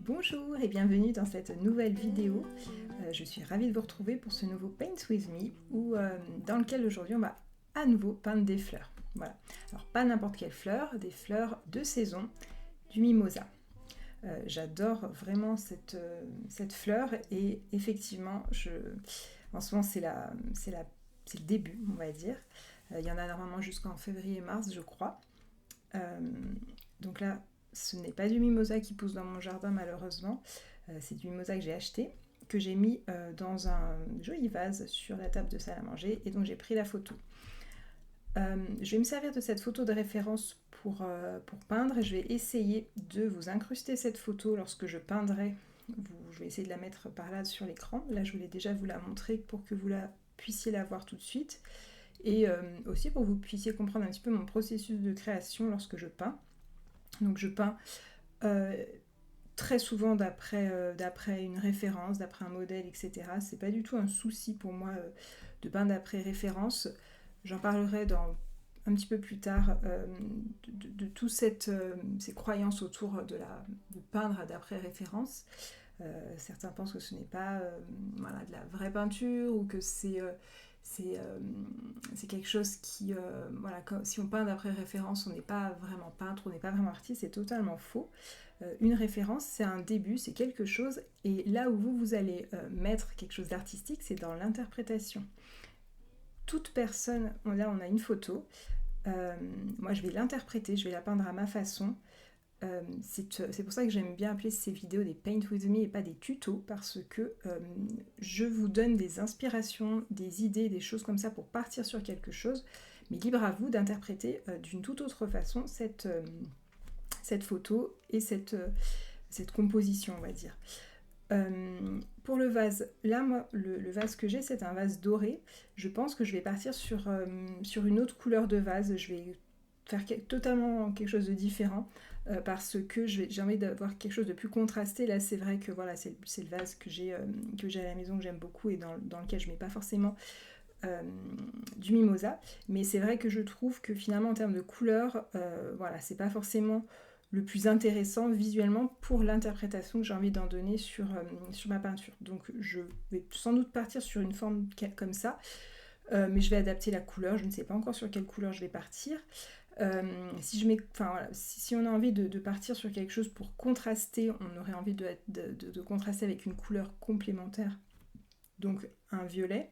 Bonjour et bienvenue dans cette nouvelle vidéo. Je suis ravie de vous retrouver pour ce nouveau Paint With Me dans lequel aujourd'hui on va à nouveau peindre des fleurs. Voilà. Alors pas n'importe quelle fleur, des fleurs de saison, du mimosa. J'adore vraiment cette fleur et effectivement en ce moment c'est le début, on va dire. Il y en a normalement jusqu'en février-mars je crois. Donc là ce n'est pas du mimosa qui pousse dans mon jardin malheureusement, c'est du mimosa que j'ai acheté, que j'ai mis dans un joli vase sur la table de salle à manger et donc j'ai pris la photo. Je vais me servir de cette photo de référence pour peindre et je vais essayer de vous incruster cette photo lorsque je peindrai. Je vais essayer de la mettre par là sur l'écran. Là je voulais déjà vous la montrer pour que vous puissiez la voir tout de suite et aussi pour que vous puissiez comprendre un petit peu mon processus de création lorsque je peins. Donc je peins très souvent d'après une référence, d'après un modèle, etc. C'est pas du tout un souci pour moi de peindre d'après référence. J'en parlerai un petit peu plus tard de toutes ces croyances autour de peindre d'après référence. Certains pensent que ce n'est pas de la vraie peinture ou que c'est quelque chose qui, si on peint d'après référence, on n'est pas vraiment peintre, on n'est pas vraiment artiste, c'est totalement faux. Une référence, c'est un début, c'est quelque chose, et là où vous allez mettre quelque chose d'artistique, c'est dans l'interprétation. Toute personne, là on a une photo, moi je vais l'interpréter, je vais la peindre à ma façon. C'est pour ça que j'aime bien appeler ces vidéos des Paint With Me et pas des tutos, parce que je vous donne des inspirations, des idées, des choses comme ça pour partir sur quelque chose, mais libre à vous d'interpréter d'une toute autre façon cette photo et cette composition, on va dire. Pour le vase, là moi le vase que j'ai c'est un vase doré. Je pense que je vais partir sur une autre couleur de vase, je vais faire totalement quelque chose de différent parce que j'ai envie d'avoir quelque chose de plus contrasté. Là c'est vrai que voilà, c'est le vase que j'ai à la maison, que j'aime beaucoup et dans lequel je mets pas forcément du mimosa, mais c'est vrai que je trouve que finalement en termes de couleur, c'est pas forcément le plus intéressant visuellement pour l'interprétation que j'ai envie d'en donner sur ma peinture. Donc je vais sans doute partir sur une forme comme ça, mais je vais adapter la couleur, je ne sais pas encore sur quelle couleur je vais partir. Si on a envie de partir sur quelque chose pour contraster, on aurait envie de contraster avec une couleur complémentaire, donc un violet.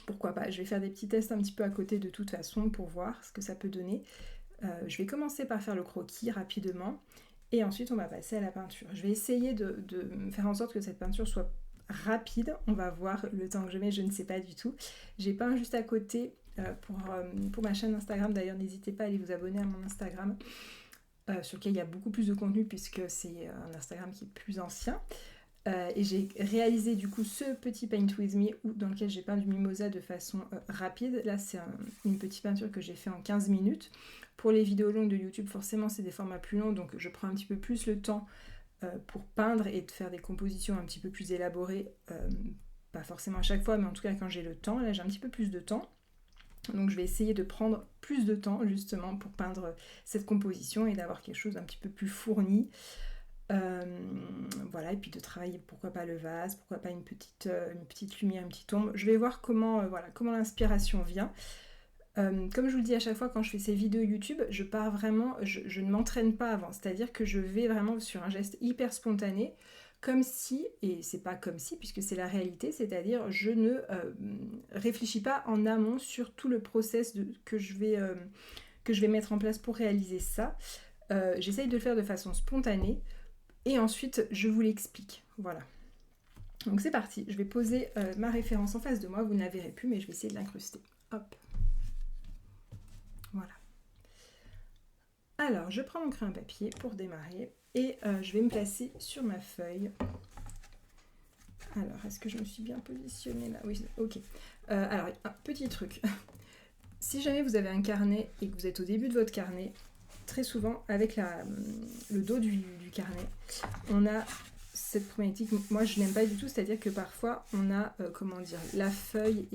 Pourquoi pas, je vais faire des petits tests un petit peu à côté de toute façon pour voir ce que ça peut donner. Je vais commencer par faire le croquis rapidement et ensuite on va passer à la peinture. Je vais essayer de faire en sorte que cette peinture soit rapide, on va voir le temps que je mets, je ne sais pas du tout. J'ai peint juste à côté pour ma chaîne Instagram, d'ailleurs n'hésitez pas à aller vous abonner à mon Instagram sur lequel il y a beaucoup plus de contenu puisque c'est un Instagram qui est plus ancien. Et j'ai réalisé du coup ce petit Paint With Me dans lequel j'ai peint du mimosa de façon rapide. Là c'est une petite peinture que j'ai fait en 15 minutes. Pour les vidéos longues de YouTube forcément c'est des formats plus longs, donc je prends un petit peu plus le temps pour peindre et de faire des compositions un petit peu plus élaborées, pas forcément à chaque fois mais en tout cas quand j'ai le temps. Là j'ai un petit peu plus de temps, donc je vais essayer de prendre plus de temps justement pour peindre cette composition et d'avoir quelque chose un petit peu plus fourni. Et puis de travailler pourquoi pas le vase, pourquoi pas une petite lumière, une petite ombre. Je vais voir comment l'inspiration vient. Comme je vous le dis à chaque fois quand je fais ces vidéos YouTube, je pars vraiment, je ne m'entraîne pas avant, c'est-à-dire que je vais vraiment sur un geste hyper spontané, comme si, et c'est pas comme si puisque c'est la réalité, c'est-à-dire je ne réfléchis pas en amont sur tout le process que je vais mettre en place pour réaliser ça. J'essaye de le faire de façon spontanée. Et ensuite, je vous l'explique. Voilà. Donc c'est parti. Je vais poser ma référence en face de moi. Vous ne la verrez plus, mais je vais essayer de l'incruster. Hop. Voilà. Alors, je prends mon crayon à papier pour démarrer. Et je vais me placer sur ma feuille. Alors, est-ce que je me suis bien positionnée là? Oui, ok. Alors, un petit truc. Si jamais vous avez un carnet et que vous êtes au début de votre carnet, très souvent, avec le dos du carnet, on a cette problématique, moi je n'aime pas du tout, c'est-à-dire que parfois on a, comment dire, la feuille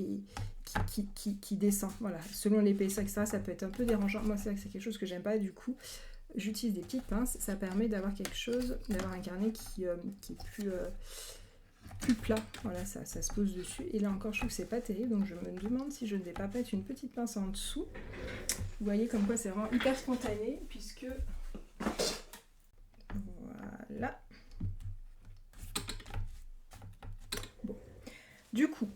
qui descend, voilà, selon l'épaisseur, etc., ça peut être un peu dérangeant. Moi c'est vrai que c'est quelque chose que j'aime pas, du coup j'utilise des petites pinces, ça permet d'avoir quelque chose, d'avoir un carnet qui est plus plat, voilà, ça se pose dessus, et là encore je trouve que c'est pas terrible, donc je me demande si je ne vais pas mettre une petite pince en dessous. Vous voyez comme quoi c'est vraiment hyper spontané, puisque voilà. Bon, du coup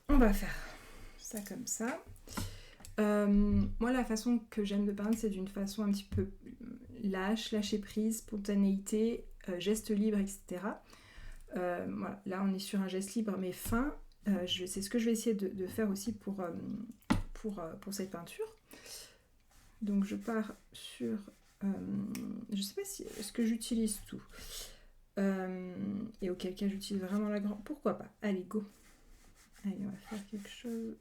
on va faire ça comme ça. Moi la façon que j'aime de peindre, c'est d'une façon un petit peu lâcher prise, spontanéité, geste libre, etc. Voilà, là on est sur un geste libre mais fin. C'est ce que je vais essayer de faire aussi pour cette peinture. Donc je pars sur... je sais pas si est-ce que j'utilise tout. Et auquel cas j'utilise vraiment la grande... Pourquoi pas? Allez, go. Allez, on va faire quelque chose...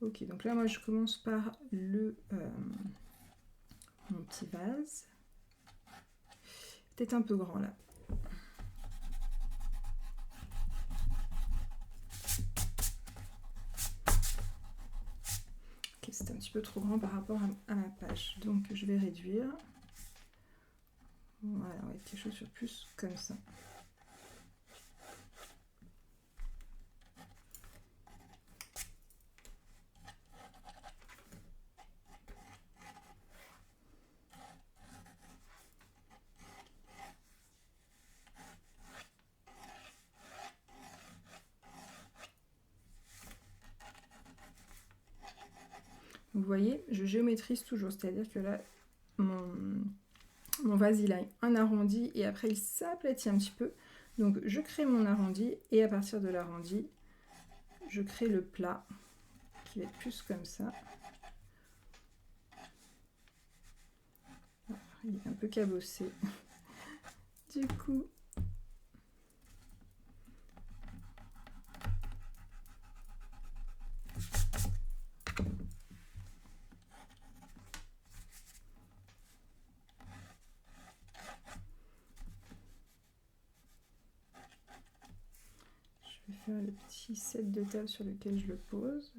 Ok, donc là moi je commence par mon petit vase. Peut-être un peu grand là. Ok, c'est un petit peu trop grand par rapport à ma page. Donc je vais réduire. Voilà, on va être quelque chose sur plus comme ça. Vous voyez, je géométrise toujours, c'est-à-dire que là, mon vase il a un arrondi et après il s'aplatit un petit peu. Donc je crée mon arrondi et à partir de l'arrondi, je crée le plat qui va être plus comme ça. Il est un peu cabossé. Du coup, je vais faire le petit set de table sur lequel je le pose.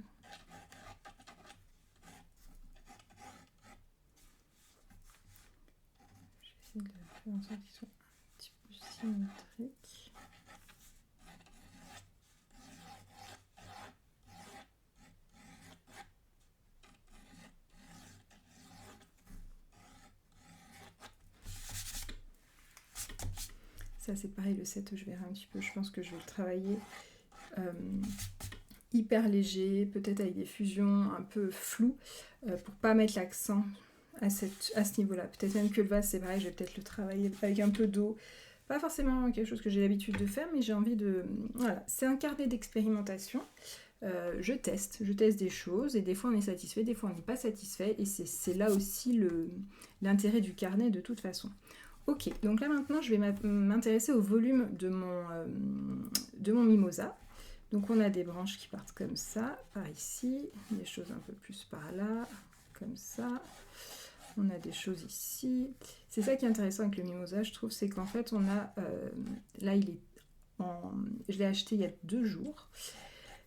J'essaie de faire en sorte qu'il soit un petit peu symétrique. Ça c'est pareil, le set je verrai un petit peu, je pense que je vais le travailler hyper léger, peut-être avec des fusions un peu floues, pour pas mettre l'accent à ce niveau-là. Peut-être même que le vase c'est pareil, je vais peut-être le travailler avec un peu d'eau. Pas forcément quelque chose que j'ai l'habitude de faire, mais j'ai envie de... Voilà, c'est un carnet d'expérimentation. Je teste des choses et des fois on est satisfait, des fois on n'est pas satisfait et c'est là aussi l'intérêt du carnet de toute façon. Ok, donc là maintenant je vais m'intéresser au volume de mon mimosa. Donc on a des branches qui partent comme ça, par ici, des choses un peu plus par là, comme ça. On a des choses ici. C'est ça qui est intéressant avec le mimosa, je trouve, c'est qu'en fait on a... là je l'ai acheté il y a 2 jours.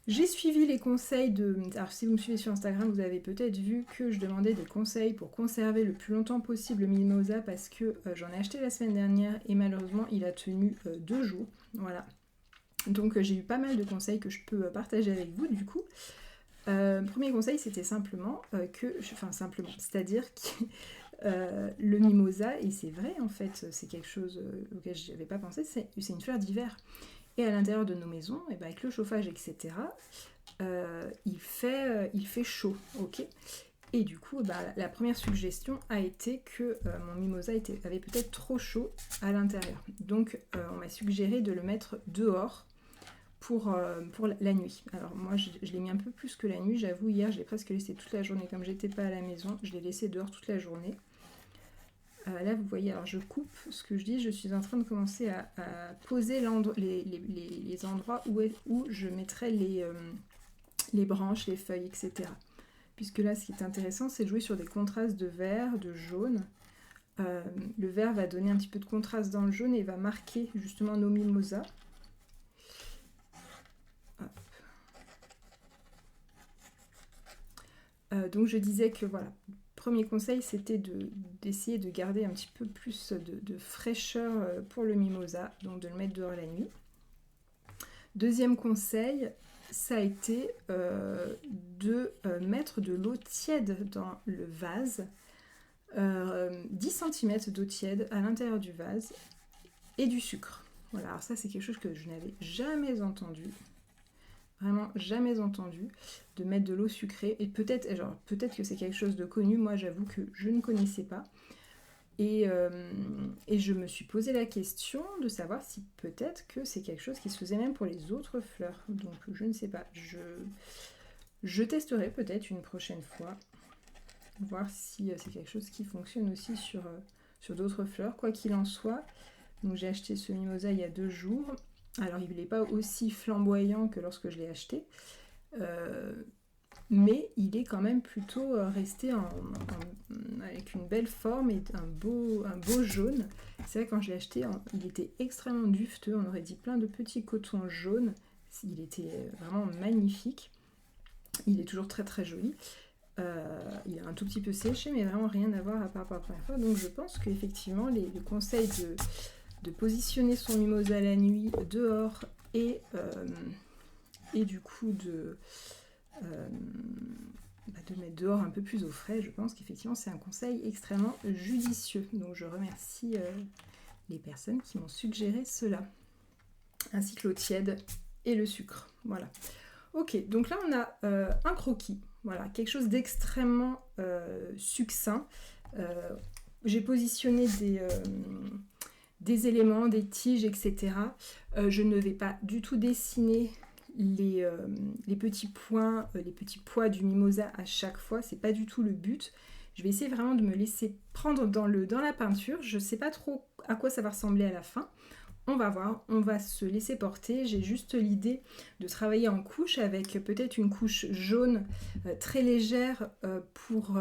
J'ai suivi les conseils de... Alors si vous me suivez sur Instagram, vous avez peut-être vu que je demandais des conseils pour conserver le plus longtemps possible le mimosa parce que j'en ai acheté la semaine dernière et malheureusement il a tenu 2 jours. Voilà. Donc j'ai eu pas mal de conseils que je peux partager avec vous du coup. Premier conseil c'était simplement c'est-à-dire que le mimosa, et c'est vrai en fait, c'est quelque chose auquel je n'avais pas pensé, c'est une fleur d'hiver. Et à l'intérieur de nos maisons, et ben avec le chauffage, etc., il fait chaud, ok. Et du coup, la première suggestion a été que mon mimosa avait peut-être trop chaud à l'intérieur. Donc, on m'a suggéré de le mettre dehors pour la nuit. Alors moi, je l'ai mis un peu plus que la nuit, j'avoue. Hier, je l'ai presque laissé toute la journée. Comme j'étais pas à la maison, je l'ai laissé dehors toute la journée. Là vous voyez, alors je coupe ce que je dis, je suis en train de commencer à poser les endroits où je mettrai les branches, les feuilles, etc. puisque là ce qui est intéressant c'est de jouer sur des contrastes de vert, de jaune. Le vert va donner un petit peu de contraste dans le jaune et va marquer justement nos mimosas. Donc je disais que voilà, premier conseil c'était d'essayer de garder un petit peu plus de fraîcheur pour le mimosa, donc de le mettre dehors la nuit. Deuxième conseil, ça a été de mettre de l'eau tiède dans le vase, 10 cm d'eau tiède à l'intérieur du vase et du sucre. Voilà, alors ça c'est quelque chose que je n'avais jamais entendu. Vraiment jamais entendu de mettre de l'eau sucrée. Et peut-être que c'est quelque chose de connu, moi j'avoue que je ne connaissais pas. Et je me suis posé la question de savoir si peut-être que c'est quelque chose qui se faisait même pour les autres fleurs. Donc je ne sais pas. Je testerai peut-être une prochaine fois. Voir si c'est quelque chose qui fonctionne aussi sur d'autres fleurs. Quoi qu'il en soit, donc j'ai acheté ce mimosa il y a 2 jours. Alors il n'est pas aussi flamboyant que lorsque je l'ai acheté, mais il est quand même plutôt resté avec une belle forme et un beau jaune. C'est vrai quand je l'ai acheté, il était extrêmement dufteux, on aurait dit plein de petits cotons jaunes. Il était vraiment magnifique. Il est toujours très très joli. Il est un tout petit peu séché, mais vraiment rien à voir à part pour la première fois. Donc je pense qu'effectivement le conseil de positionner son mimosa la nuit dehors et du coup de mettre dehors un peu plus au frais, je pense qu'effectivement c'est un conseil extrêmement judicieux. Donc je remercie les personnes qui m'ont suggéré cela, ainsi que l'eau tiède et le sucre. Voilà. Ok, donc là on a un croquis, voilà, quelque chose d'extrêmement succinct. J'ai positionné des éléments, des tiges, etc. Je ne vais pas du tout dessiner les petits points, les petits pois du mimosa à chaque fois, c'est pas du tout le but. Je vais essayer vraiment de me laisser prendre dans la peinture. Je sais pas trop à quoi ça va ressembler à la fin. On va voir, on va se laisser porter. J'ai juste l'idée de travailler en couche avec peut-être une couche jaune très légère pour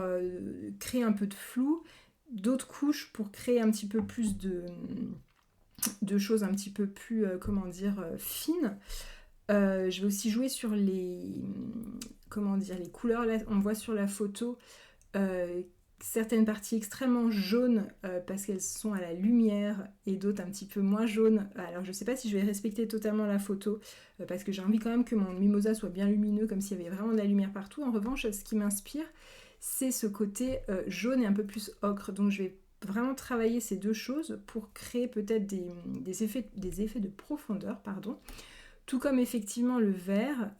créer un peu de flou, d'autres couches pour créer un petit peu plus de choses un petit peu plus, fines. Je vais aussi jouer sur les couleurs. Là, on voit sur la photo certaines parties extrêmement jaunes parce qu'elles sont à la lumière et d'autres un petit peu moins jaunes. Alors je sais pas si je vais respecter totalement la photo parce que j'ai envie quand même que mon mimosa soit bien lumineux comme s'il y avait vraiment de la lumière partout. En revanche, ce qui m'inspire, c'est ce côté jaune et un peu plus ocre. Donc je vais vraiment travailler ces deux choses pour créer peut-être des effets de profondeur, pardon. Tout comme effectivement le vert.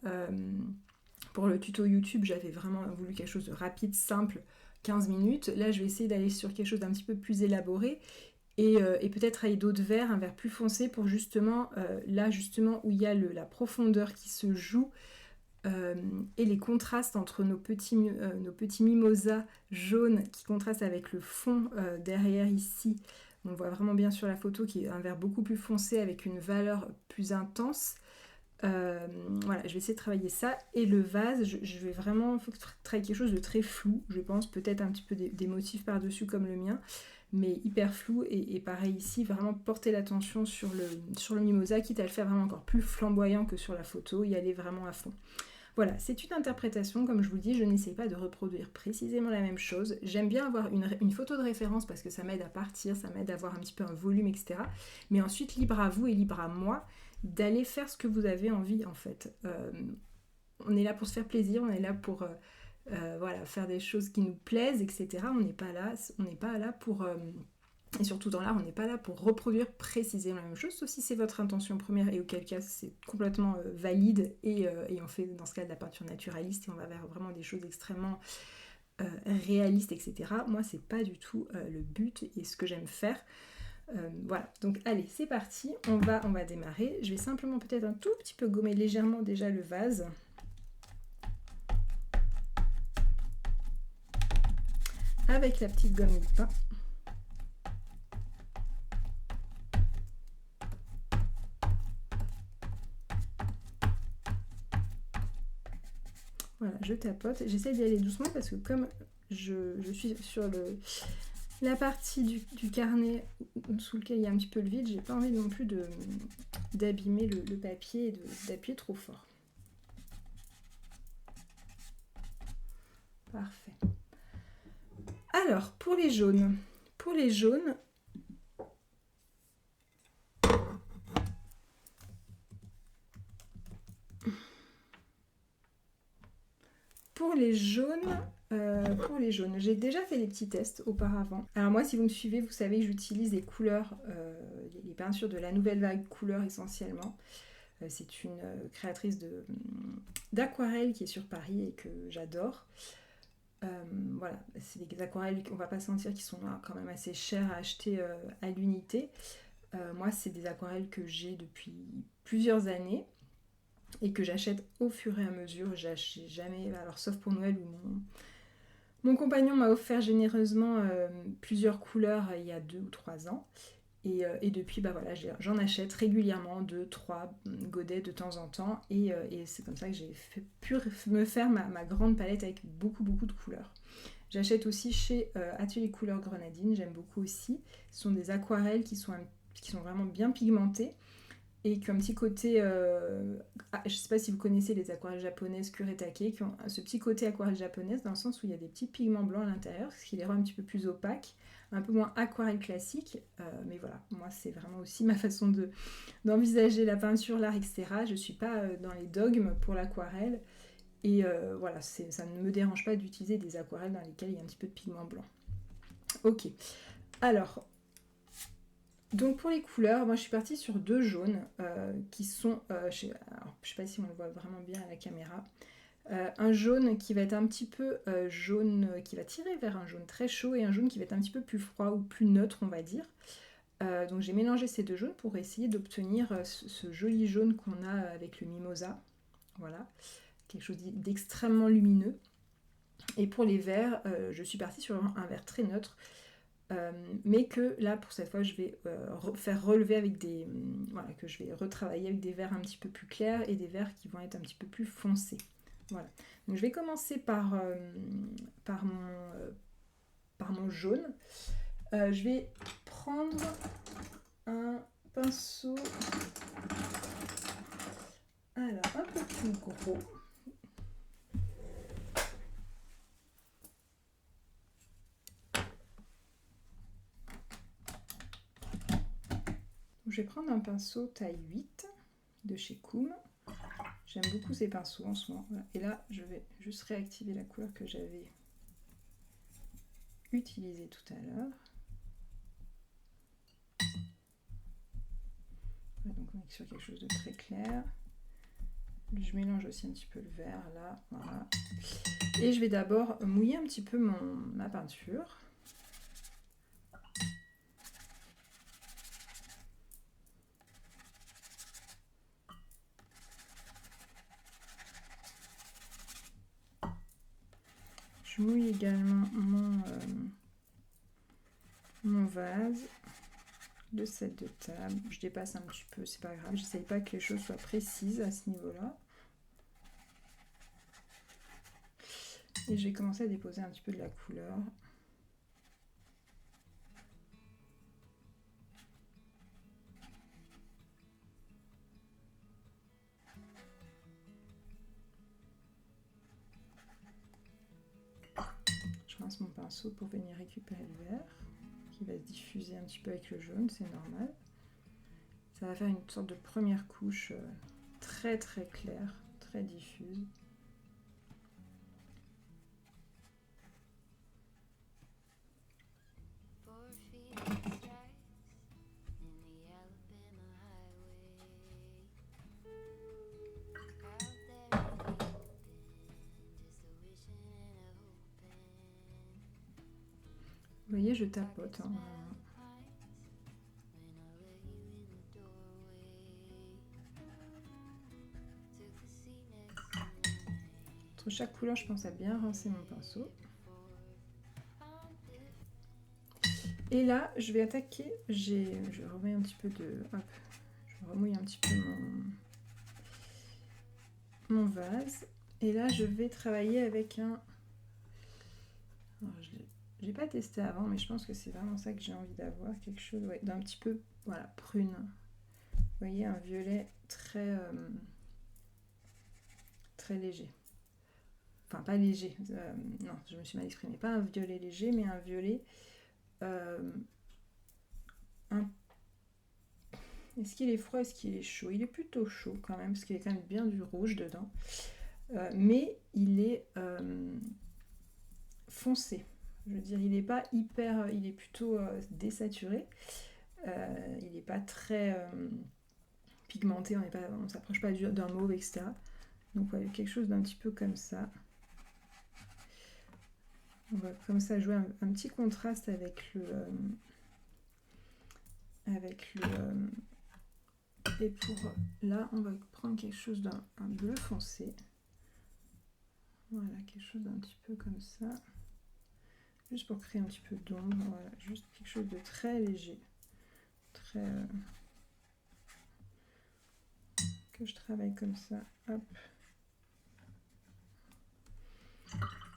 Pour le tuto YouTube, j'avais vraiment voulu quelque chose de rapide, simple, 15 minutes. Là, je vais essayer d'aller sur quelque chose d'un petit peu plus élaboré et peut-être travailler d'autres verts, un vert plus foncé pour justement, là justement où il y a la profondeur qui se joue et les contrastes entre nos petits mimosas jaunes qui contrastent avec le fond derrière ici. On voit vraiment bien sur la photo qui est un vert beaucoup plus foncé avec une valeur plus intense. Voilà, je vais essayer de travailler ça. Et le vase, je vais vraiment travailler quelque chose de très flou, je pense, peut-être un petit peu des motifs par-dessus comme le mien, mais hyper flou. Et pareil ici, vraiment porter l'attention sur le mimosa, quitte à le faire vraiment encore plus flamboyant que sur la photo, y aller vraiment à fond. Voilà, c'est une interprétation, comme je vous le dis, je n'essaie pas de reproduire précisément la même chose. J'aime bien avoir une photo de référence parce que ça m'aide à partir, ça m'aide à avoir un petit peu un volume, etc. Mais ensuite, libre à vous et libre à moi d'aller faire ce que vous avez envie, en fait. On est là pour se faire plaisir, on est là pour faire des choses qui nous plaisent, etc. On n'est pas là pour... et surtout dans l'art, on n'est pas là pour reproduire précisément la même chose, sauf si c'est votre intention première et auquel cas c'est complètement valide et on fait dans ce cas de la peinture naturaliste et on va vers vraiment des choses extrêmement réalistes, etc. Moi, c'est pas du tout le but et ce que j'aime faire. Voilà, donc allez, c'est parti, on va démarrer. Je vais simplement peut-être un tout petit peu gommer légèrement déjà le vase. Avec la petite gomme Mipin. Voilà, je tapote. J'essaie d'y aller doucement parce que comme je suis sur la partie du carnet sous lequel il y a un petit peu le vide, j'ai pas envie non plus d'abîmer le papier et d'appuyer trop fort. Parfait. Alors, pour les jaunes, pour les jaunes, j'ai déjà fait des petits tests auparavant. Alors moi, si vous me suivez, vous savez que j'utilise des couleurs, les peintures de la Nouvelle Vague Couleurs essentiellement. C'est une créatrice d'aquarelle qui est sur Paris et que j'adore. Voilà, c'est des aquarelles, on va pas se mentir, qui sont quand même assez chères à acheter à l'unité. Moi, c'est des aquarelles que j'ai depuis plusieurs années et que j'achète au fur et à mesure. J'achète jamais, alors sauf pour Noël où mon compagnon m'a offert généreusement plusieurs couleurs il y a 2 ou 3 ans. Et depuis, bah voilà, j'en achète régulièrement 2, 3 godets de temps en temps. Et c'est comme ça que j'ai pu me faire ma grande palette avec beaucoup de couleurs. J'achète aussi chez Atelier Couleurs Grenadine, j'aime beaucoup aussi. Ce sont des aquarelles qui sont vraiment bien pigmentées et qui ont un petit côté... je ne sais pas si vous connaissez les aquarelles japonaises Kuretake, qui ont ce petit côté aquarelle japonaise dans le sens où il y a des petits pigments blancs à l'intérieur, ce qui les rend un petit peu plus opaques, un peu moins aquarelle classique, mais voilà, moi c'est vraiment aussi ma façon d'envisager la peinture, l'art, etc. Je ne suis pas dans les dogmes pour l'aquarelle, et voilà, ça ne me dérange pas d'utiliser des aquarelles dans lesquelles il y a un petit peu de pigment blanc. Ok, alors... Donc pour les couleurs, moi je suis partie sur 2 jaunes qui sont, je ne sais pas si on le voit vraiment bien à la caméra, un jaune qui va être un petit peu jaune, qui va tirer vers un jaune très chaud et un jaune qui va être un petit peu plus froid ou plus neutre on va dire. Donc j'ai mélangé ces 2 jaunes pour essayer d'obtenir ce joli jaune qu'on a avec le mimosa, voilà, quelque chose d'extrêmement lumineux. Et pour les verts, je suis partie sur un vert très neutre. Mais que là pour cette fois je vais faire relever avec voilà, que je vais retravailler avec des verts un petit peu plus clairs et des verts qui vont être un petit peu plus foncés. Voilà. Donc je vais commencer par mon jaune. Je vais prendre un pinceau alors un peu plus gros. Je vais prendre un pinceau taille 8 de chez Koum. J'aime beaucoup ces pinceaux en ce moment. Voilà. Et là, je vais juste réactiver la couleur que j'avais utilisée tout à l'heure. Voilà, donc on est sur quelque chose de très clair. Je mélange aussi un petit peu le vert là. Voilà. Et je vais d'abord mouiller un petit peu ma peinture. Je mouille également mon vase, le set de table. Je dépasse un petit peu, c'est pas grave. J'essaye pas que les choses soient précises à ce niveau-là. Et je vais commencer à déposer un petit peu de la couleur. Je rince mon pinceau pour venir récupérer le vert, qui va se diffuser un petit peu avec le jaune, c'est normal. Ça va faire une sorte de première couche très très claire, très diffuse. Vous voyez, je tapote. Hein. Entre chaque couleur, je pense à bien rincer mon pinceau. Et là, je vais attaquer. Je remets un petit peu de. Hop, je remouille un petit peu mon vase. Et là, je vais travailler avec un... Je n'ai pas testé avant, mais je pense que c'est vraiment ça que j'ai envie d'avoir. Quelque chose d'un petit peu, voilà, prune. Vous voyez, un violet très, très léger. Enfin, pas léger. Non, je me suis mal exprimée. Pas un violet léger, mais un violet... Est-ce qu'il est froid, est-ce qu'il est chaud? Il est plutôt chaud quand même, parce qu'il y a quand même bien du rouge dedans. Mais il est foncé. Je veux dire, il n'est pas hyper... Il est plutôt désaturé. Il n'est pas très pigmenté, on ne s'approche pas d'un mauve, etc. Donc voilà, quelque chose d'un petit peu comme ça. On va comme ça jouer un petit contraste avec le... et pour là, on va prendre quelque chose d'un bleu foncé. Voilà, quelque chose d'un petit peu comme ça. Juste pour créer un petit peu d'ombre. Voilà, juste quelque chose de très léger. Très... que je travaille comme ça. Hop.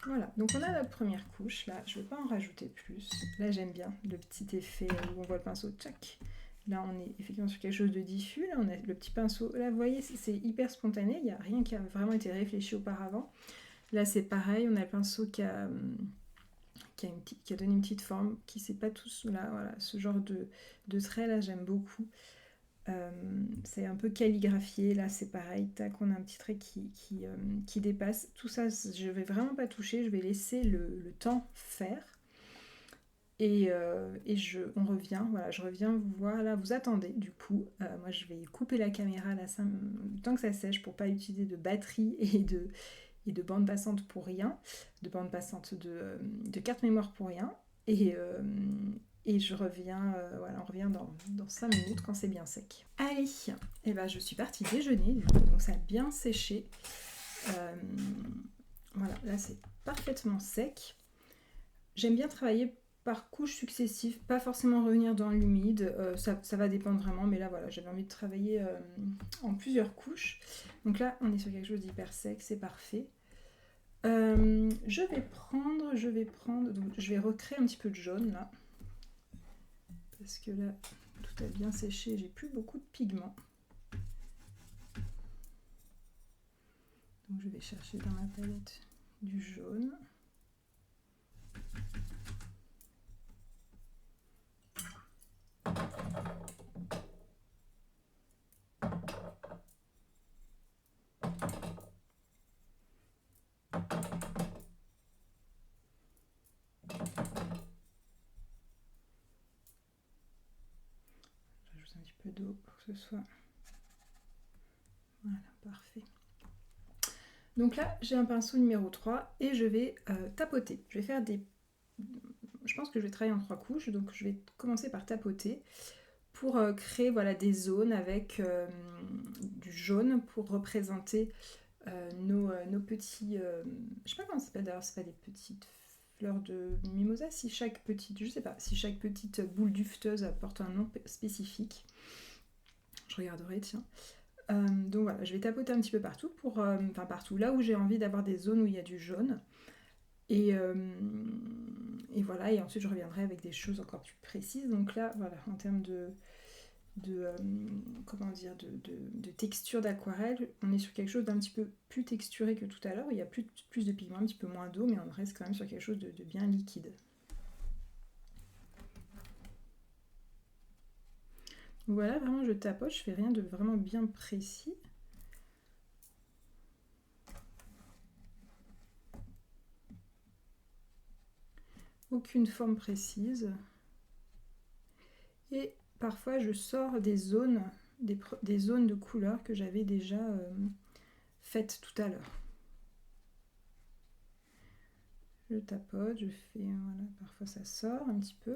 Voilà, donc on a notre première couche. Là, je ne vais pas en rajouter plus. Là, j'aime bien le petit effet où on voit le pinceau, tchac. Là, on est effectivement sur quelque chose de diffus. Là, on a le petit pinceau. Là, vous voyez, c'est hyper spontané. Il n'y a rien qui a vraiment été réfléchi auparavant. Là, c'est pareil. On a le pinceau qui a donné une petite forme, qui ne sait pas tous. Là, voilà, ce genre de trait, là, j'aime beaucoup. C'est un peu calligraphié. Là, c'est pareil. Tac, on a un petit trait qui dépasse. Tout ça, je ne vais vraiment pas toucher. Je vais laisser le temps faire. Et on revient, voilà, je reviens vous voir, là vous attendez du coup, moi je vais couper la caméra là, tant que ça sèche pour pas utiliser de batterie et de bande passante pour rien, de bande passante de carte mémoire pour rien, et je reviens, voilà, on revient dans 5 minutes quand c'est bien sec. Allez, et ben je suis partie déjeuner, donc ça a bien séché, voilà, là c'est parfaitement sec. J'aime bien travailler par couches successives, pas forcément revenir dans l'humide, ça va dépendre vraiment, mais là voilà, j'avais envie de travailler en plusieurs couches. Donc là, on est sur quelque chose d'hyper sec, c'est parfait. Je vais recréer un petit peu de jaune là, parce que là, tout a bien séché, j'ai plus beaucoup de pigments. Donc je vais chercher dans ma palette du jaune. J'ajoute un petit peu d'eau pour que ce soit... Voilà, parfait. Donc là, j'ai un pinceau numéro 3 et je vais tapoter. Je vais faire des... Je pense que je vais travailler en 3 couches, donc je vais commencer par tapoter pour créer voilà, des zones avec du jaune pour représenter nos petits... je sais pas comment ça s'appelle d'ailleurs, c'est pas des petites fleurs de mimosa, si chaque petite... Je sais pas, si chaque petite boule dufteuse apporte un nom spécifique. Je regarderai, tiens. Donc voilà, je vais tapoter un petit peu partout, enfin partout, là où j'ai envie d'avoir des zones où il y a du jaune. Et voilà, et ensuite je reviendrai avec des choses encore plus précises. Donc là, voilà, en termes comment dire, de texture d'aquarelle, on est sur quelque chose d'un petit peu plus texturé que tout à l'heure. Il y a plus de pigments, un petit peu moins d'eau, mais on reste quand même sur quelque chose de bien liquide. Voilà, vraiment je tapote, je fais rien de vraiment bien précis. Aucune forme précise. Et parfois je sors des zones, des zones de couleurs que j'avais déjà faites tout à l'heure. Je tapote, je fais, voilà, parfois ça sort un petit peu.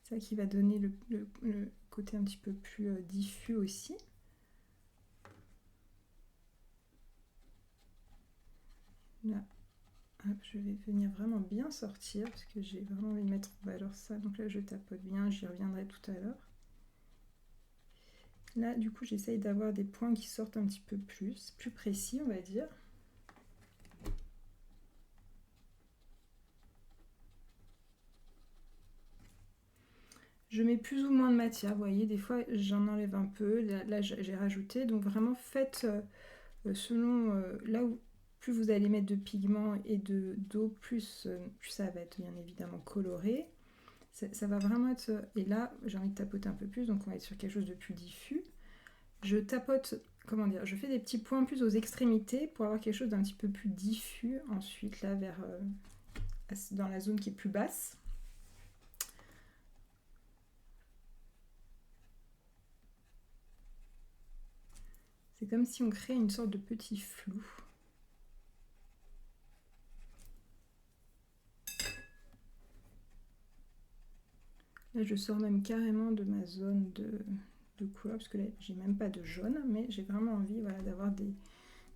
C'est ça qui va donner le côté un petit peu plus diffus aussi. Là, hop, je vais venir vraiment bien sortir parce que j'ai vraiment envie de mettre en valeur ça. Donc là, je tapote bien, j'y reviendrai tout à l'heure. Là, du coup, j'essaye d'avoir des points qui sortent un petit peu plus précis, on va dire. Je mets plus ou moins de matière, vous voyez, des fois j'en enlève un peu, là j'ai rajouté, donc vraiment faites selon là où plus vous allez mettre de pigments et d'eau, plus ça va être bien évidemment coloré. Ça va vraiment être... Et là, j'ai envie de tapoter un peu plus, donc on va être sur quelque chose de plus diffus. Je tapote, comment dire, je fais des petits points plus aux extrémités pour avoir quelque chose d'un petit peu plus diffus ensuite, là, vers dans la zone qui est plus basse. C'est comme si on créait une sorte de petit flou. Là, je sors même carrément de ma zone de couleur, parce que là, j'ai même pas de jaune, mais j'ai vraiment envie, voilà, d'avoir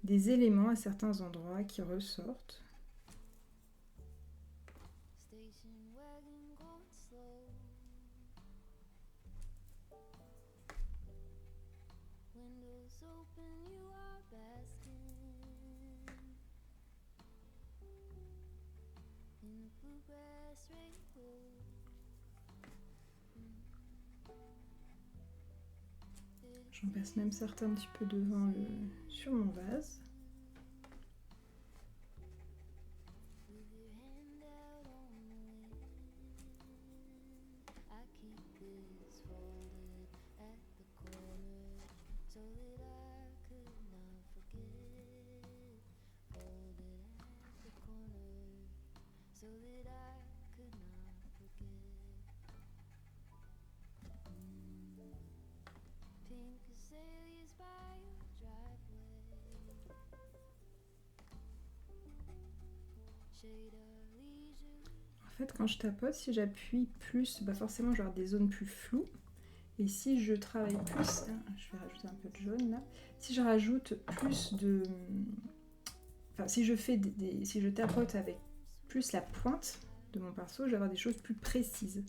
des éléments à certains endroits qui ressortent. J'en passe même certains un petit peu devant sur mon vase. En fait, quand je tapote, si j'appuie plus, bah forcément je vais avoir des zones plus floues. Et si je travaille plus, je vais rajouter un peu de jaune là, si je rajoute plus de... Enfin, si je tapote avec plus la pointe de mon pinceau, je vais avoir des choses plus précises.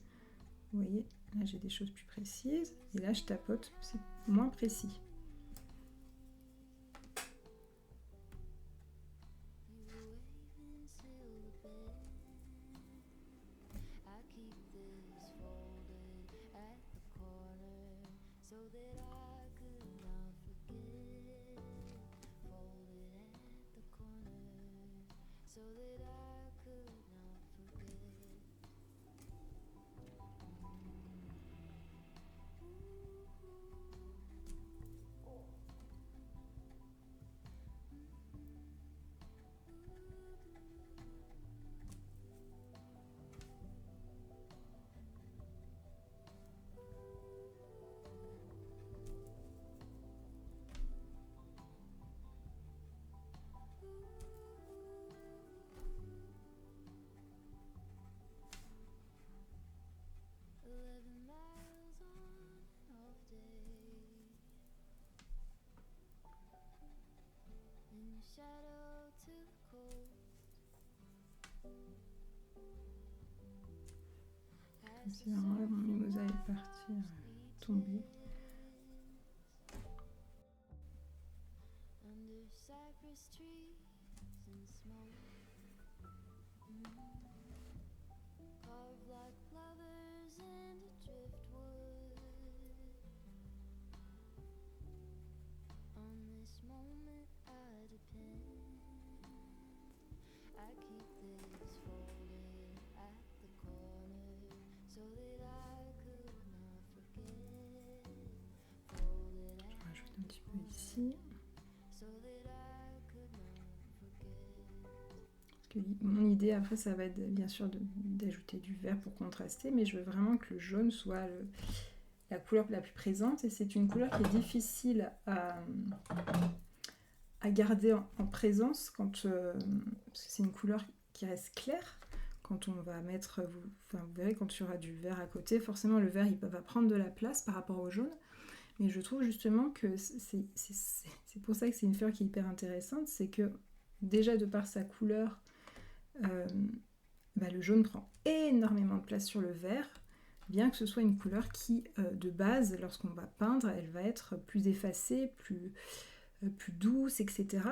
Vous voyez, là j'ai des choses plus précises, et là je tapote, c'est moins précis. C'est vraiment là, mon mimosa est parti tomber. Un petit peu ici. Parce que mon idée après ça va être bien sûr d'ajouter du vert pour contraster, mais je veux vraiment que le jaune soit la couleur la plus présente, et c'est une couleur qui est difficile à garder en présence quand parce que c'est une couleur qui reste claire. Quand on va mettre, vous verrez, quand il y aura du vert à côté, forcément le vert il va prendre de la place par rapport au jaune. Mais je trouve justement que c'est pour ça que c'est une fleur qui est hyper intéressante, c'est que déjà de par sa couleur, le jaune prend énormément de place sur le vert, bien que ce soit une couleur qui, de base, lorsqu'on va peindre, elle va être plus effacée, plus douce, etc.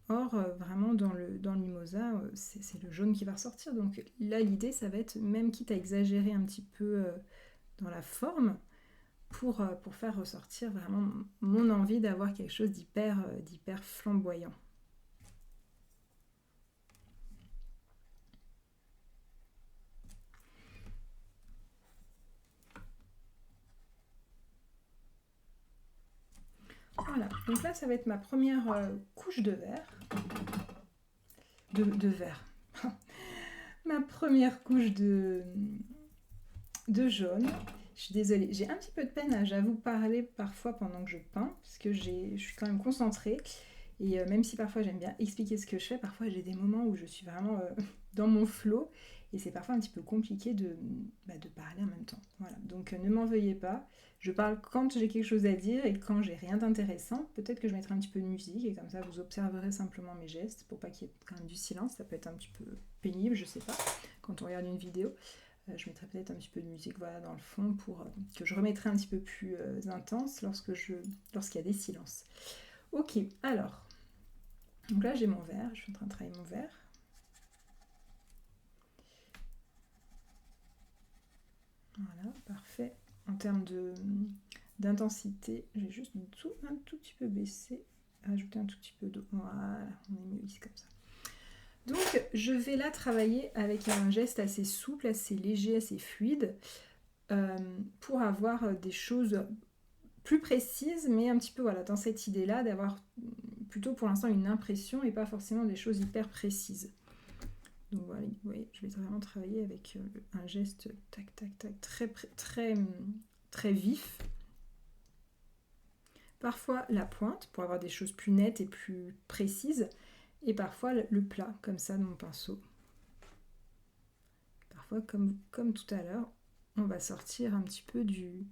Or, vraiment, dans le mimosa, c'est le jaune qui va ressortir. Donc là, l'idée, ça va être, même quitte à exagérer un petit peu dans la forme, pour faire ressortir vraiment mon envie d'avoir quelque chose d'hyper flamboyant. Voilà, donc là ça va être ma première couche de vert. De vert. Ma première couche de jaune. Je suis désolée, j'ai un petit peu de peine à, j'avoue, parler parfois pendant que je peins, parce que je suis quand même concentrée. Et même si parfois j'aime bien expliquer ce que je fais, parfois j'ai des moments où je suis vraiment dans mon flow. Et c'est parfois un petit peu compliqué de parler en même temps. Voilà, donc ne m'en veuillez pas. Je parle quand j'ai quelque chose à dire et quand j'ai rien d'intéressant. Peut-être que je mettrai un petit peu de musique et comme ça vous observerez simplement mes gestes pour pas qu'il y ait quand même du silence. Ça peut être un petit peu pénible, je sais pas, quand on regarde une vidéo. Je mettrai peut-être un petit peu de musique voilà, dans le fond pour que je remettrai un petit peu plus intense lorsqu'il y a des silences. Ok, alors, donc là j'ai mon vert, je suis en train de travailler mon vert. Voilà, parfait. En termes d'intensité, j'ai juste un tout petit peu baissé, ajouter un tout petit peu d'eau. Voilà, on est mieux ici comme ça. Donc je vais là travailler avec un geste assez souple, assez léger, assez fluide, pour avoir des choses plus précises, mais un petit peu voilà, dans cette idée-là, d'avoir plutôt pour l'instant une impression et pas forcément des choses hyper précises. Donc voilà, vous voyez, je vais vraiment travailler avec un geste tac tac tac très vif. Parfois la pointe pour avoir des choses plus nettes et plus précises, et parfois le plat comme ça de mon pinceau. Parfois comme tout à l'heure, on va sortir un petit peu de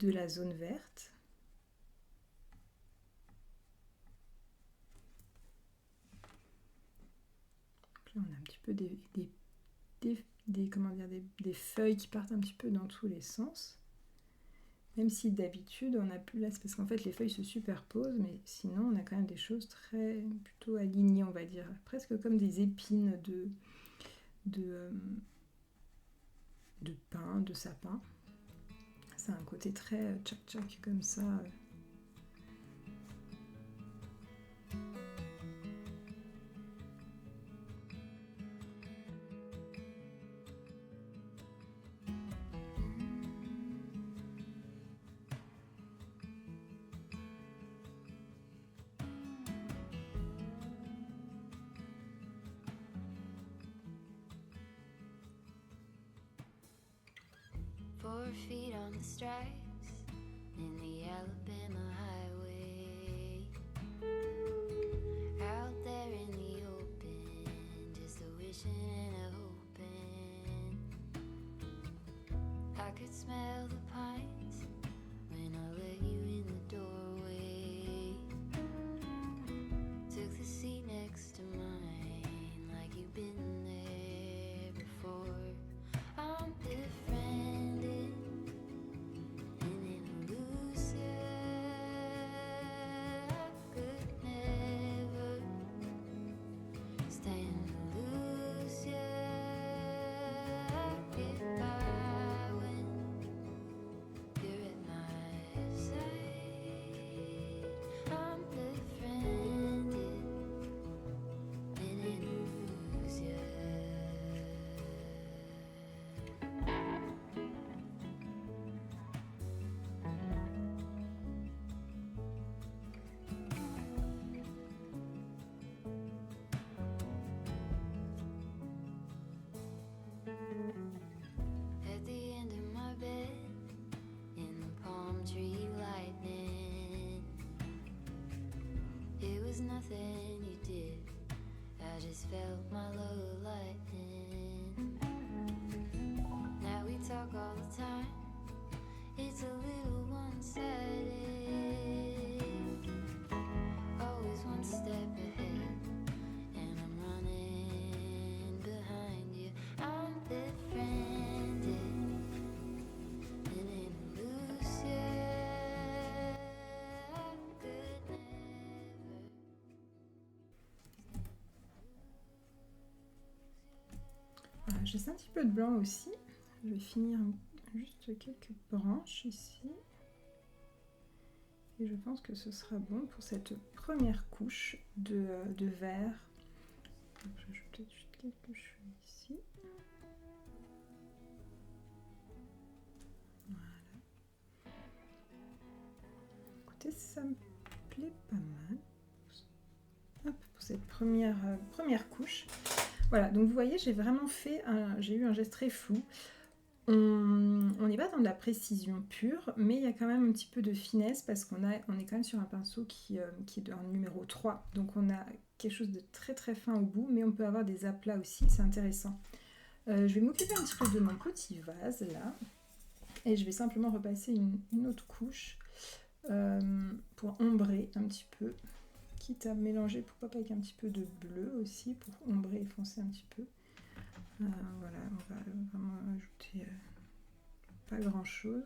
la zone verte. Là, on a un petit peu des feuilles qui partent un petit peu dans tous les sens. Même si d'habitude on a plus là, c'est parce qu'en fait les feuilles se superposent, mais sinon on a quand même des choses plutôt alignées, on va dire, presque comme des épines de pin, de sapin. C'est un côté très tchac-tchac comme ça. Feet on the stripes in the Alabama highway, out there in the open, just a wishing and a hoping. I could smell the pines when I let you in the doorway. Took the seat next to mine like you've been there before. I'm befriended. Nothing you did, I just felt my love lightning. Now we talk all the time, it's a little one-sided. Always one step ahead, and I'm running behind you. I'm befriended Voilà, j'ai un petit peu de blanc aussi. Je vais finir juste quelques branches ici. Et je pense que ce sera bon pour cette première couche de vert. J'ajoute peut-être juste quelques cheveux ici. Voilà. Écoutez, ça me plaît pas mal. Hop, pour cette première couche. Voilà, donc vous voyez, j'ai vraiment fait j'ai eu un geste très flou. On n'est pas dans de la précision pure, mais il y a quand même un petit peu de finesse parce on est quand même sur un pinceau qui est en numéro 3. Donc on a quelque chose de très très fin au bout, mais on peut avoir des aplats aussi, c'est intéressant. Je vais m'occuper un petit peu de mon petit vase là, et je vais simplement repasser une autre couche pour ombrer un petit peu, quitte à mélanger, pourquoi pas avec un petit peu de bleu aussi, pour ombrer et foncer un petit peu. Voilà, on va vraiment ajouter pas grand chose.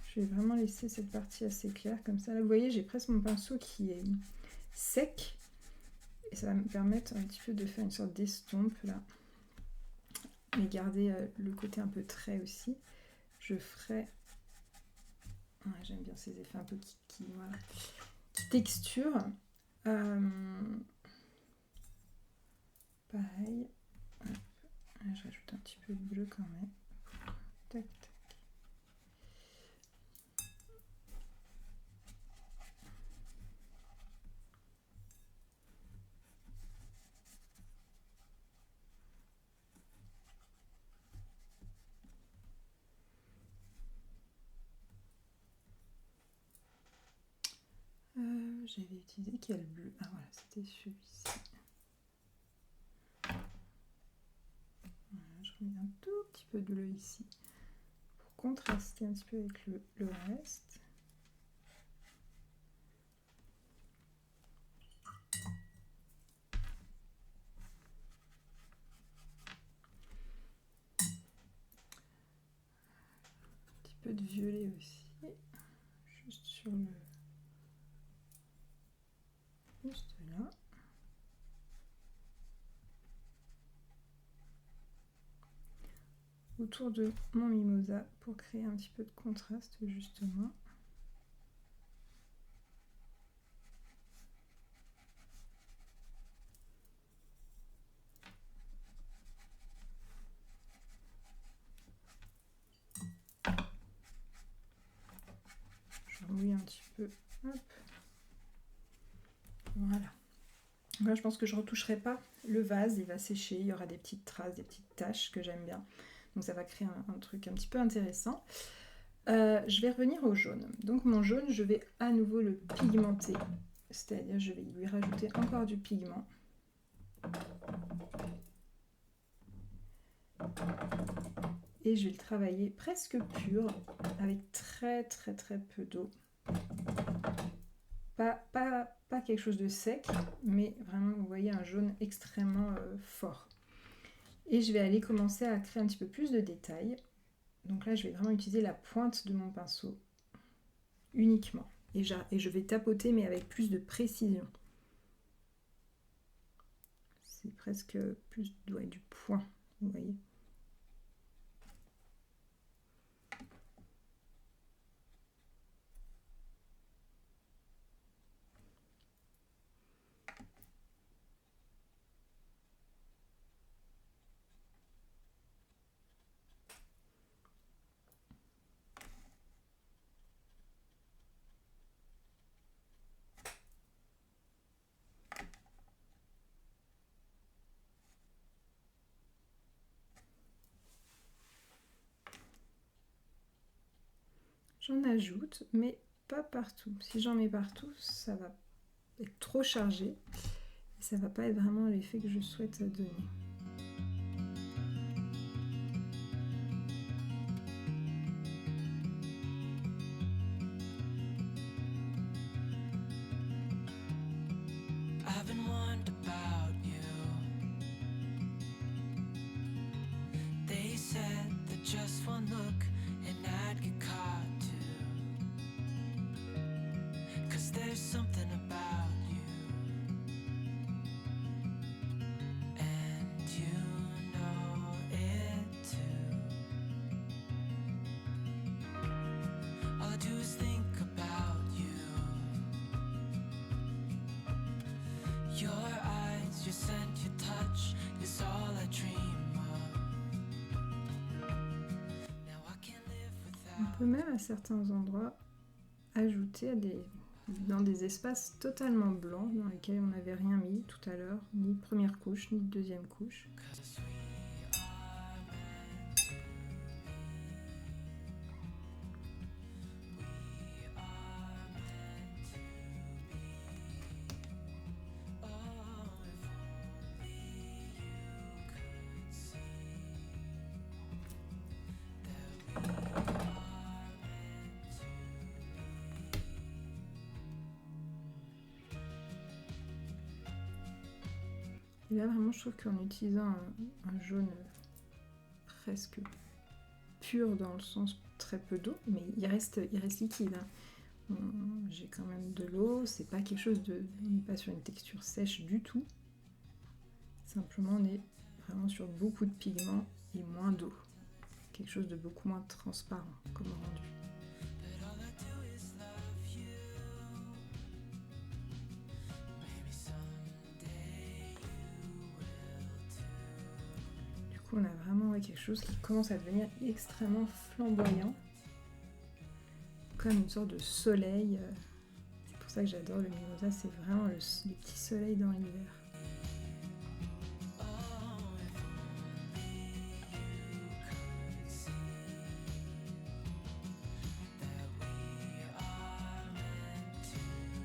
Je vais vraiment laisser cette partie assez claire comme ça. Là, vous voyez, j'ai presque mon pinceau qui est sec. Et ça va me permettre un petit peu de faire une sorte d'estompe là. Mais garder le côté un peu trait aussi. Je ferai... Ouais, j'aime bien ces effets un peu voilà, qui texture. Pareil. Je rajoute un petit peu de bleu quand même. Tac, tac. J'avais utilisé quel bleu? Ah voilà, c'était celui-ci. Voilà, je remets un tout petit peu de bleu ici pour contraster un petit peu avec le reste. Un petit peu de violet aussi, juste sur le... juste là. Autour de mon mimosa pour créer un petit peu de contraste justement. Je remouille un petit peu. Hop. Voilà. Là, je pense que je ne retoucherai pas le vase, il va sécher, il y aura des petites traces, des petites taches que j'aime bien. Donc ça va créer un truc un petit peu intéressant. Je vais revenir au jaune. Donc mon jaune, je vais à nouveau le pigmenter. C'est-à-dire je vais lui rajouter encore du pigment. Et je vais le travailler presque pur, avec très très très peu d'eau. Pas quelque chose de sec, mais vraiment, vous voyez, un jaune extrêmement fort. Et je vais aller commencer à créer un petit peu plus de détails. Donc là, je vais vraiment utiliser la pointe de mon pinceau uniquement. Et je vais tapoter, mais avec plus de précision. C'est presque plus du point, vous voyez. J'en ajoute, mais pas partout. Si j'en mets partout, ça va être trop chargé. Et ça va pas être vraiment l'effet que je souhaite donner. « 」 « 」 « 」 « 」 « 」 « 」 « 」 « 」 « 」 « 」 « 」 « 」 « 」 « 」 « 」 « 」 « 」 « 」 « 」 « 」 « 」 « 」 « 」 « 」 « 」 « 」 « 」 « 」 « 」 « 」 « said that just one look and I'd get caught too. 'Cause there's something about you, and you know it too. All I do is think about you. Your eyes, your scent, your touch is all I dream of. Now I can't live On without. peut même à certains endroits ajouter dans des espaces totalement blancs dans lesquels on n'avait rien mis tout à l'heure, ni de première couche, ni de deuxième couche. 'Cause we are meant to be. We are meant to be. Oh, if only you could see that we are meant to be. Et là vraiment je trouve qu'en utilisant un jaune presque pur dans le sens très peu d'eau, mais il reste liquide, hein. J'ai quand même de l'eau, c'est pas quelque chose de... On n'est pas sur une texture sèche du tout. Simplement on est vraiment sur beaucoup de pigments et moins d'eau. Quelque chose de beaucoup moins transparent comme rendu. But all I do is love you. Maybe someday you will too. Du coup on a vraiment quelque chose qui commence à devenir extrêmement flamboyant. Comme une sorte de soleil. C'est pour ça que j'adore le mimosa, c'est vraiment le petit soleil dans l'hiver. Oh, if only you could see that we are meant to be.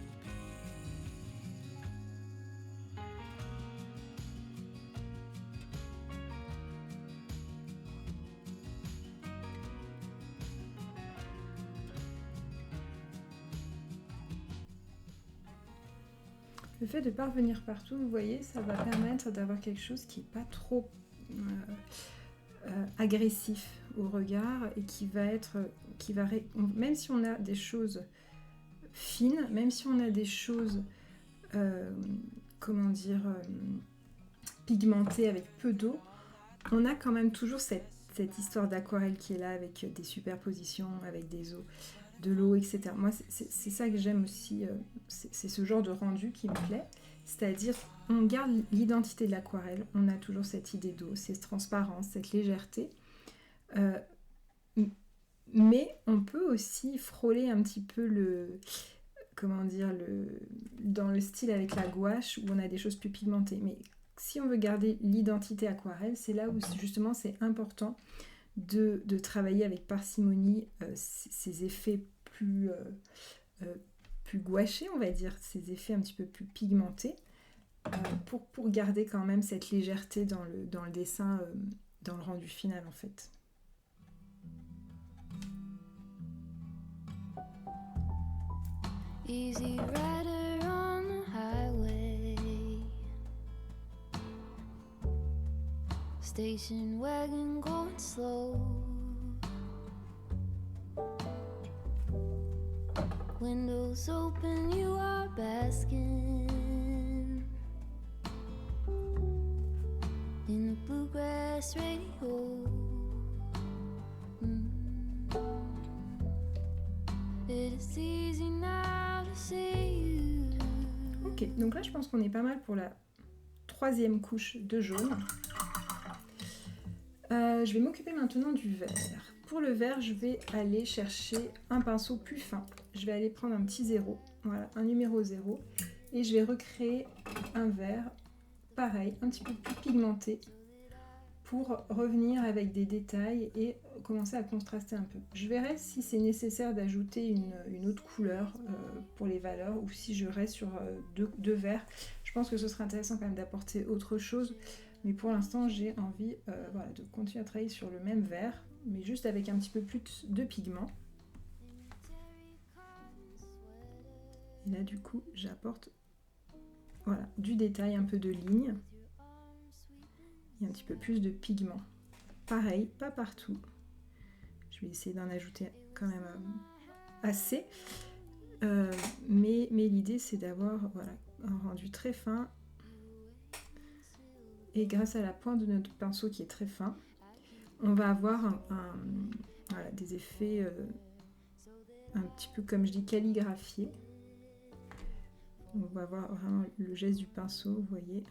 Le fait de parvenir partout, vous voyez, ça va permettre d'avoir quelque chose qui n'est pas trop agressif au regard et même si on a des choses fines, même si on a des choses pigmentées avec peu d'eau, on a quand même toujours cette histoire d'aquarelle qui est là avec des superpositions, avec des eaux, de l'eau, etc. Moi, c'est ça que j'aime aussi, c'est ce genre de rendu qui me plaît, c'est-à-dire on garde l'identité de l'aquarelle, on a toujours cette idée d'eau, cette transparence, cette légèreté, mais on peut aussi frôler un petit peu dans le style avec la gouache où on a des choses plus pigmentées. Mais si on veut garder l'identité aquarelle, c'est là où justement c'est important de travailler avec parcimonie ces effets plus gouachés, on va dire, ces effets un petit peu plus pigmentés, pour garder quand même cette légèreté dans le dessin, dans le rendu final en fait. Easy rider on the highway, station wagon going slow, windows open, you are basking in the bluegrass radio. It is easy now to see you. Ok, donc là je pense qu'on est pas mal pour la troisième couche de jaune. Je vais m'occuper maintenant du vert. Pour le vert, je vais aller chercher un pinceau plus fin. Je vais aller prendre un petit 0, voilà, un numéro 0, et je vais recréer un vert, pareil, un petit peu plus pigmenté, pour revenir avec des détails et commencer à contraster un peu. Je verrai si c'est nécessaire d'ajouter une autre couleur pour les valeurs ou si je reste sur deux verts. Je pense que ce serait intéressant quand même d'apporter autre chose, mais pour l'instant j'ai envie de continuer à travailler sur le même vert, mais juste avec un petit peu plus de pigment. Et là du coup j'apporte du détail, un peu de ligne et un petit peu plus de pigment. pareil, pas partout. Je vais essayer d'en ajouter quand même assez. Mais l'idée c'est d'avoir voilà, un rendu très fin. Et grâce à la pointe de notre pinceau qui est très fin, on va avoir voilà, des effets un petit peu comme je dis calligraphiés. On va voir vraiment le geste du pinceau, vous voyez.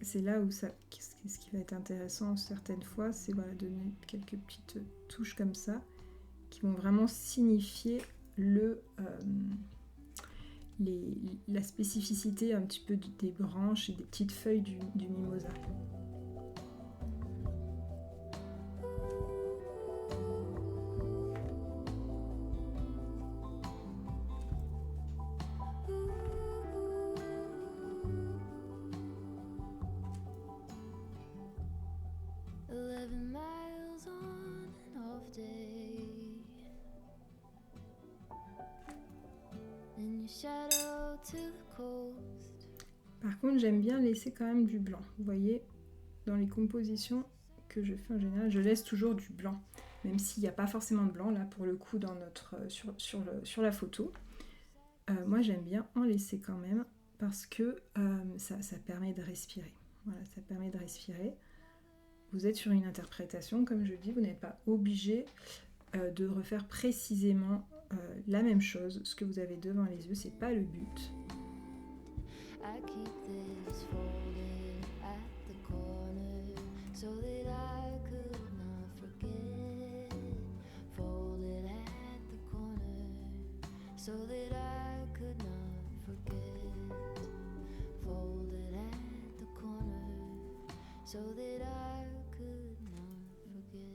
C'est là où ce qui va être intéressant certaines fois, c'est voilà, donner quelques petites touches comme ça qui vont vraiment signifier la spécificité un petit peu des branches et des petites feuilles du mimosa. Par contre, j'aime bien laisser quand même du blanc. Vous voyez, dans les compositions que je fais en général, je laisse toujours du blanc, même s'il n'y a pas forcément de blanc là pour le coup dans sur la photo. Moi, j'aime bien en laisser quand même parce que ça permet de respirer. Voilà, ça permet de respirer. Vous êtes sur une interprétation, comme je dis, vous n'êtes pas obligé de refaire précisément la même chose. Ce que vous avez devant les yeux, c'est pas le but. I keep this folded at the corner so that I could not forget. Folded at the corner so that I could not forget. Folded at the corner so that I could not forget.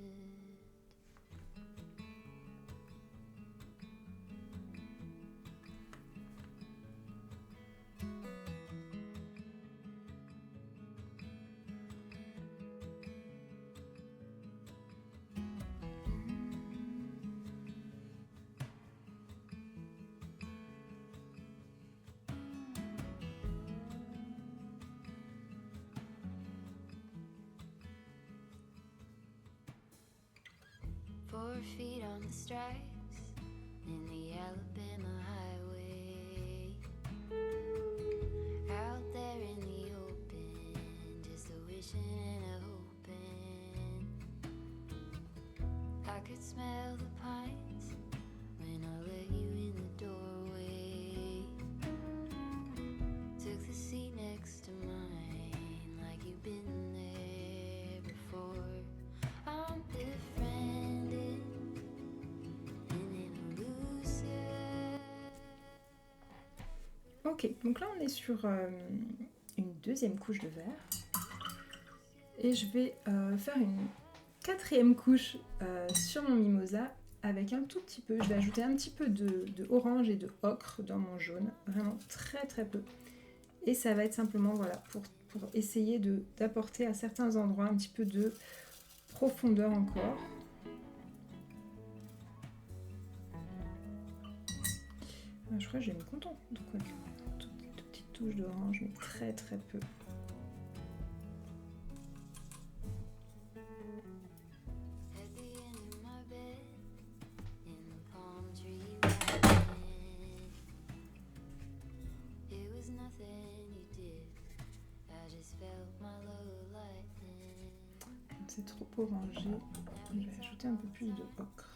Feet on the stripes in the Alabama highway, out there in the open, just a wishing and a hoping. I could smell the pines when I let you in the doorway. Took the seat next to mine like you've been there before. I'm befriended. Ok, donc là on est sur une deuxième couche de verre et je vais faire une quatrième couche sur mon mimosa avec un tout petit peu, je vais ajouter un petit peu de orange et de ocre dans mon jaune, vraiment très très peu, et ça va être simplement voilà, pour essayer d'apporter à certains endroits un petit peu de profondeur encore. Je crois que je vais me contenter de quoi, toute petite touche d'orange, mais très très peu. C'est trop orangé, je vais ajouter un peu plus d'ocre.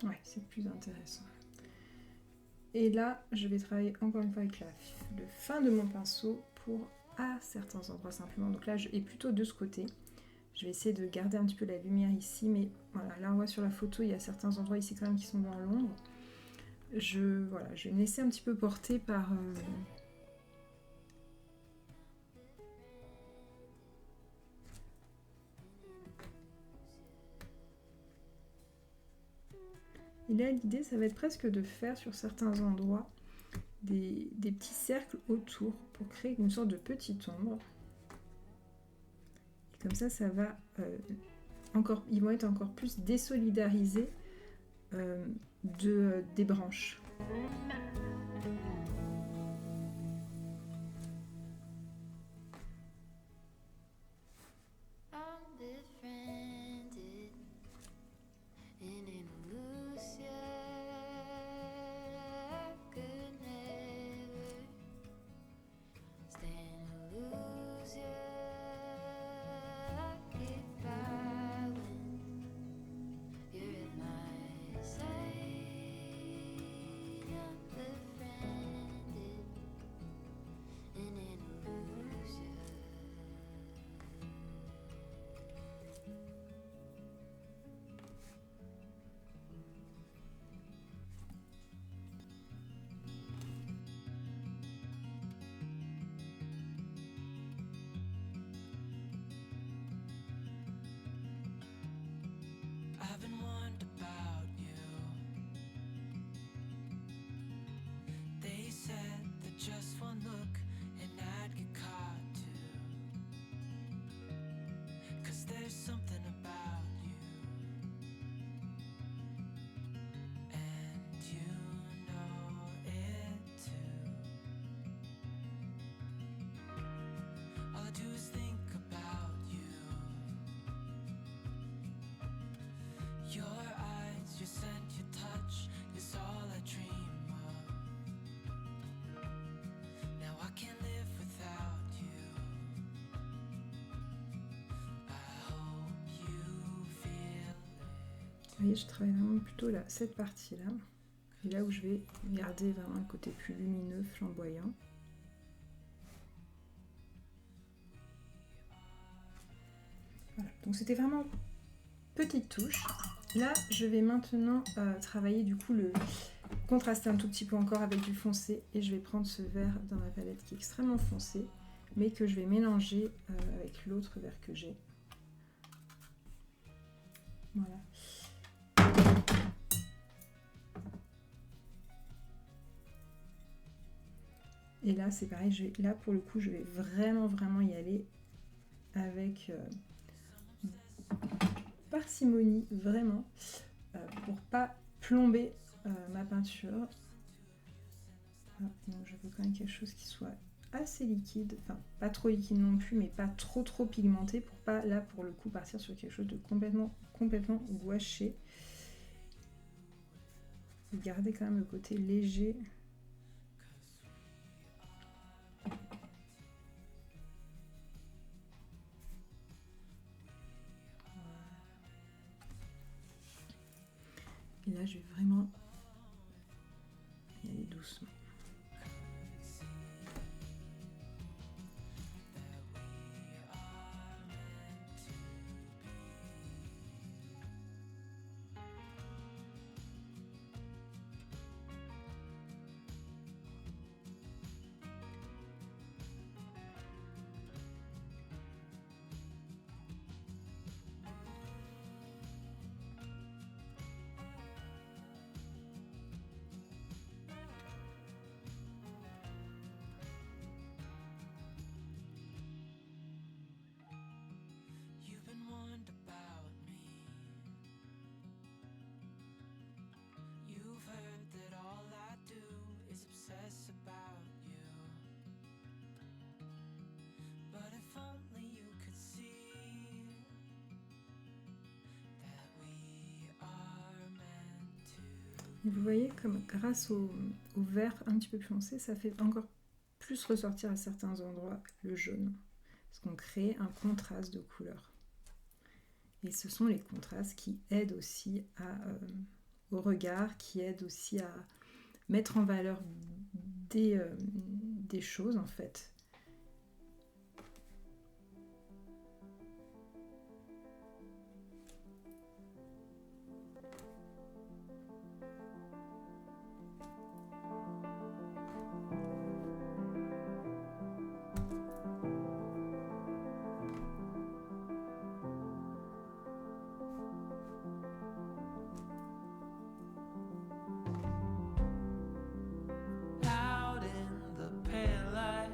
Ouais, c'est plus intéressant. Et là, je vais travailler encore une fois avec le fin de mon pinceau pour à certains endroits simplement. Donc là, et plutôt de ce côté. Je vais essayer de garder un petit peu la lumière ici, mais voilà, là on voit sur la photo, il y a certains endroits ici quand même qui sont dans l'ombre. Je vais me laisser un petit peu porter par... Et là, l'idée, ça va être presque de faire sur certains endroits des petits cercles autour pour créer une sorte de petite ombre. Et comme ça va ils vont être encore plus désolidarisés des branches. I've been wondering about you. They said that just one look and I'd get caught too. 'Cause there's something about you, and you know it too. All I do is think about you. Your eyes, your scent, your touch is all I dream of. Now I can't live without you. I hope you feel it. Vous voyez, je travaille vraiment plutôt là, cette partie-là. Et là où je vais garder vraiment le côté plus lumineux, flamboyant. Voilà, donc c'était vraiment petite touche. Là, je vais maintenant travailler du coup contraster un tout petit peu encore avec du foncé, et je vais prendre ce vert dans ma palette qui est extrêmement foncé, mais que je vais mélanger avec l'autre vert que j'ai. Voilà. Et là, c'est pareil, là pour le coup, je vais vraiment y aller avec parcimonie, vraiment, pour pas plomber ma peinture. Donc je veux quand même quelque chose qui soit assez liquide, enfin pas trop liquide non plus, mais pas trop pigmenté, pour pas là pour le coup partir sur quelque chose de complètement gouaché. Garder quand même le côté léger. Et là, je vais vraiment y aller doucement. Et vous voyez comme grâce au vert un petit peu plus foncé, ça fait encore plus ressortir à certains endroits le jaune. Parce qu'on crée un contraste de couleurs. Et ce sont les contrastes qui aident aussi au regard, qui aident aussi à mettre en valeur des choses en fait. Out in the pale light,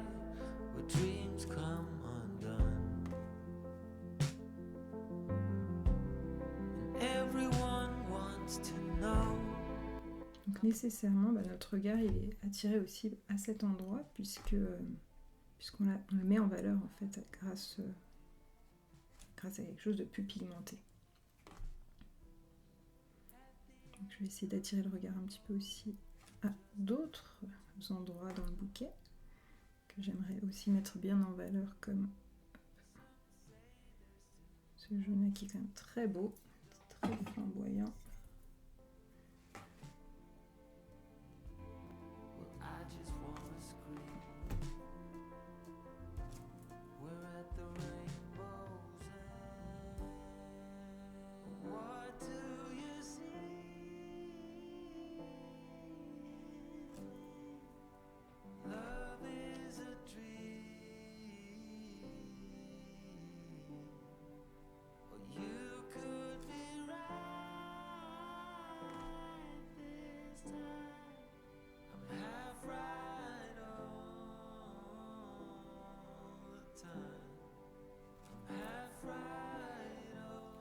Donc nécessairement, notre regard il est attiré aussi à cet endroit puisqu'on on le met en valeur en fait grâce à quelque chose de plus pigmenté. Donc, je vais essayer d'attirer le regard un petit peu aussi à d'autres endroits dans le bouquet que j'aimerais aussi mettre bien en valeur, comme ce jaune qui est quand même très beau, très flamboyant.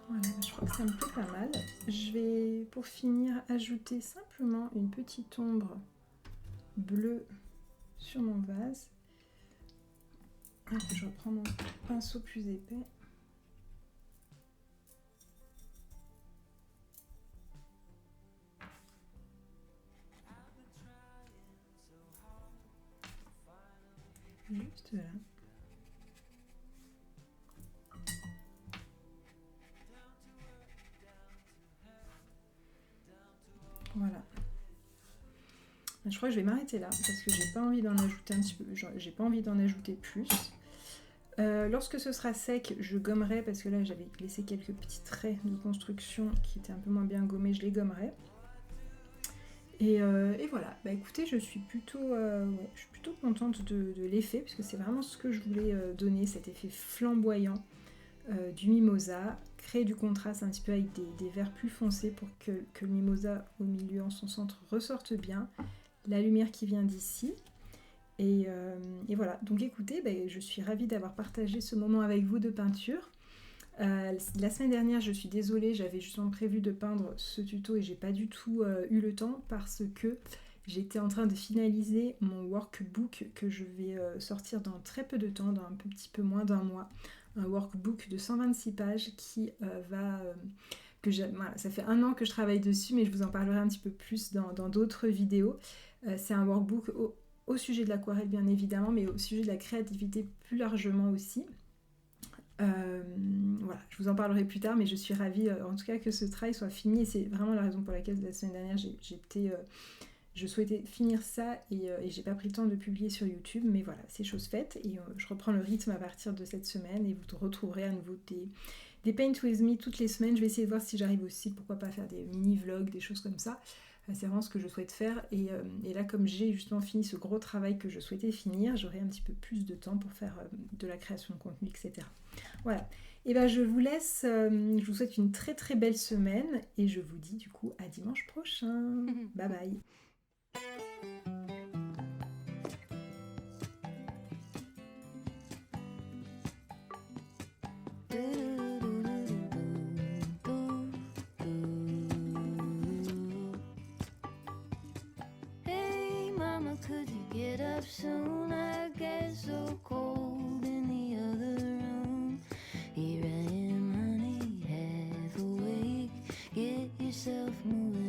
Voilà, je crois que ça me plaît pas mal. Je vais, pour finir, ajouter simplement une petite ombre bleue sur mon vase. Je reprends mon pinceau plus épais. Juste là. Voilà. Je crois que je vais m'arrêter là parce que j'ai pas envie d'en ajouter un petit peu, j'ai pas envie d'en ajouter plus. Lorsque ce sera sec, je gommerai parce que là j'avais laissé quelques petits traits de construction qui étaient un peu moins bien gommés, je les gommerai. Et voilà, écoutez, je suis plutôt contente de l'effet puisque c'est vraiment ce que je voulais donner, cet effet flamboyant du mimosa, créer du contraste un petit peu avec des verts plus foncés pour que le mimosa au milieu en son centre ressorte bien, la lumière qui vient d'ici. Et voilà, donc écoutez, je suis ravie d'avoir partagé ce moment avec vous de peinture. La semaine dernière, je suis désolée, j'avais justement prévu de peindre ce tuto et j'ai pas du tout eu le temps parce que j'étais en train de finaliser mon workbook que je vais sortir dans très peu de temps, dans un petit peu moins d'un mois. Un workbook de 126 pages qui voilà, ça fait 1 an que je travaille dessus, mais je vous en parlerai un petit peu plus dans d'autres vidéos. C'est un workbook au sujet de l'aquarelle bien évidemment, mais au sujet de la créativité plus largement aussi. Voilà, je vous en parlerai plus tard, mais je suis ravie en tout cas que ce travail soit fini et c'est vraiment la raison pour laquelle la semaine dernière je souhaitais finir ça et j'ai pas pris le temps de publier sur YouTube, mais voilà, c'est chose faite et je reprends le rythme à partir de cette semaine et vous retrouverez à nouveau des Paint With Me toutes les semaines. Je vais essayer de voir si j'arrive aussi, pourquoi pas faire des mini-vlogs, des choses comme ça. C'est vraiment ce que je souhaite faire et là comme j'ai justement fini ce gros travail que je souhaitais finir, j'aurai un petit peu plus de temps pour faire de la création de contenu, etc. Voilà, et je vous laisse, je vous souhaite une très très belle semaine et je vous dis du coup à dimanche prochain. Bye bye. Hey mama, could you get up soon? I get so cold in the other room. Here I am, honey, half awake. Get yourself moving.